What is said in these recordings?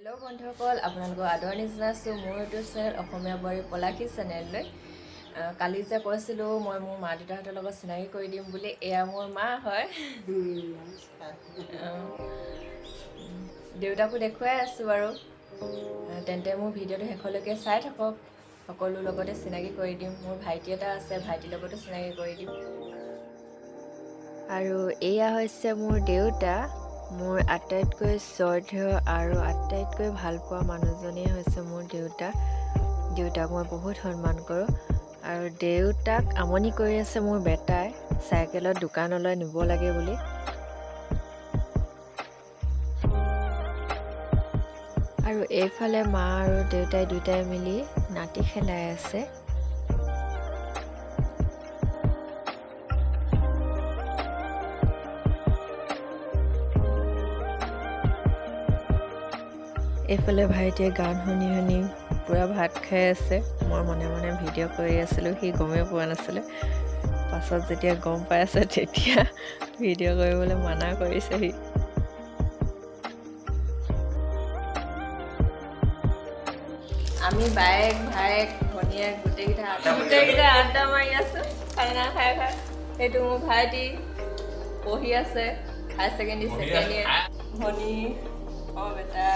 Hello' বন্ধুসকল, আপোনালোকক আদৰণি জনাইছোঁ মোৰ ইউটিউব চেনেল অসমীয়া বোৱাৰী পলাশী চেনেললৈ। কালি যে কৈছিলোঁ মই মোৰ মা দেউতাহঁতৰ লগত চিনাকি কৰি দিম বুলি, এয়া মোৰ মা হয়। দেউতাকো দেখুৱাই আছোঁ বাৰু। তেন্তে মোৰ ভিডিঅ'টো শেষলৈকে চাই থাকক, সকলো লগতে চিনাকি কৰি দিম। মোৰ ভাইটি এটা আছে, ভাইটিৰ লগতো চিনাকি কৰি দিম। আৰু এয়া হৈছে মোৰ দেউতা, মোৰ আটাইতকৈ শ্ৰদ্ধেয় আৰু আটাইতকৈ ভাল পোৱা মানুহজনেই হৈছে মোৰ দেউতা। দেউতাক মই বহুত সন্মান কৰোঁ। আৰু দেউতাক আমনি কৰি আছে মোৰ বেটাই, চাইকেলত দোকানলৈ নিব লাগে বুলি। আৰু এইফালে মা আৰু দেউতাই দুয়োটাই মিলি নাতি খেলাই আছে। এইফালে ভাইটিয়ে গান শুনি শুনি পূৰা ভাত খাই আছে। মই মনে মনে ভিডিঅ' কৰি আছিলোঁ, সি গমেই পোৱা নাছিলে। পাছত যেতিয়া গম পাই আছে তেতিয়া ভিডিঅ' কৰিবলৈ মানা কৰিছে সি। আমি বায়েক ভায়েক ভনীয়েক গোটেইকেইটা আড্ডা মাৰি আছোঁ, খানা খাই খাই। সেইটো মোৰ ভাইটি পঢ়ি আছে, হায়াৰ ছেকেণ্ডেৰী ছেকেণ্ড ইয়েৰ। ভনী বেটা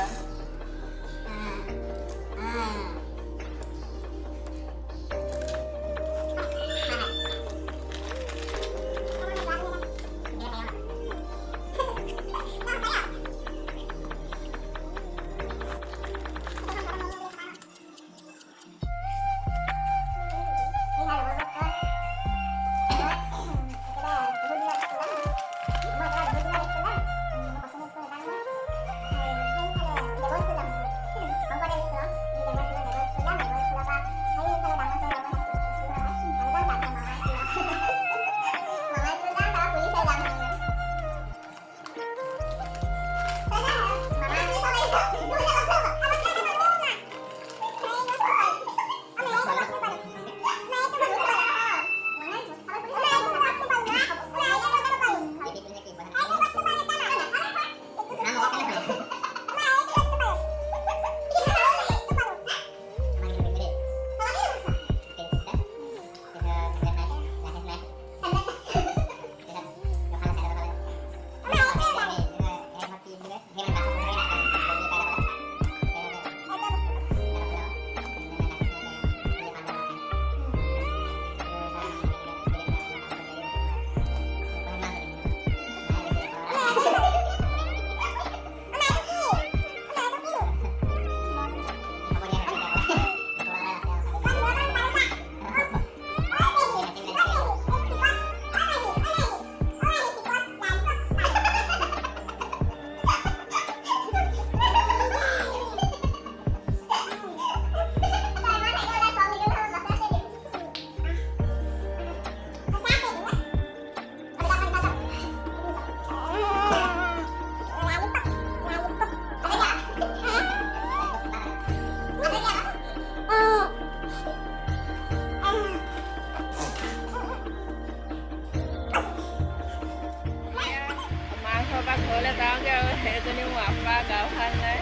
ঘৰলৈ যাওঁগৈ আৰু সেইজনী মোৰ আপা গা ভাল নাই।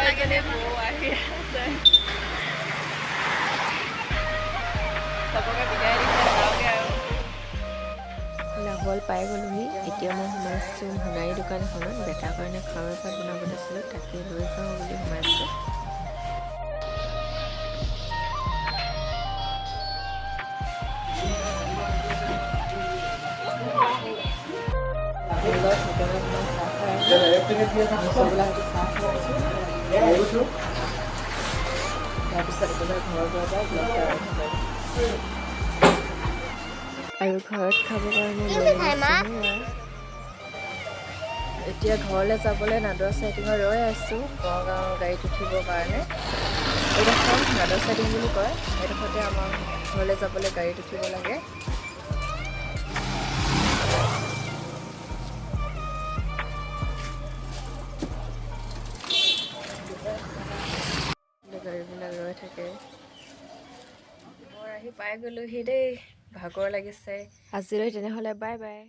এজনী বৌ আহি আছে, চবকে বিদায় দি যাওঁগৈ আৰু। লাহোৱাল পাই গ'লোহি। এতিয়া মই সোমাইছোঁ সোণাৰী দোকান এখনত। বেটাৰ কাৰণে খাৰৰ ভাত বনাব দিছিলোঁ, তাকে লৈ যাওঁ বুলি সোমাইছোঁ। আৰু ঘৰত খাব কাৰণে এতিয়া ঘৰলৈ যাবলৈ নাদৰ চাইটিঙত ৰৈ আছোঁ। নগাঁৱৰ গাড়ীত উঠিবৰ কাৰণে। এইডোখৰ নাদৰ চাইটিং বুলি কয়, সেইডোখৰতে আমাৰ ঘৰলৈ যাবলৈ গাড়ীত উঠিব লাগে। গাড়ীবিলাক ৰৈ থাকে। মই আহি পাই গ'লোহি দেই, ভাগৰ লাগিছে। আজিলৈ তেনেহ'লে বাই বাই।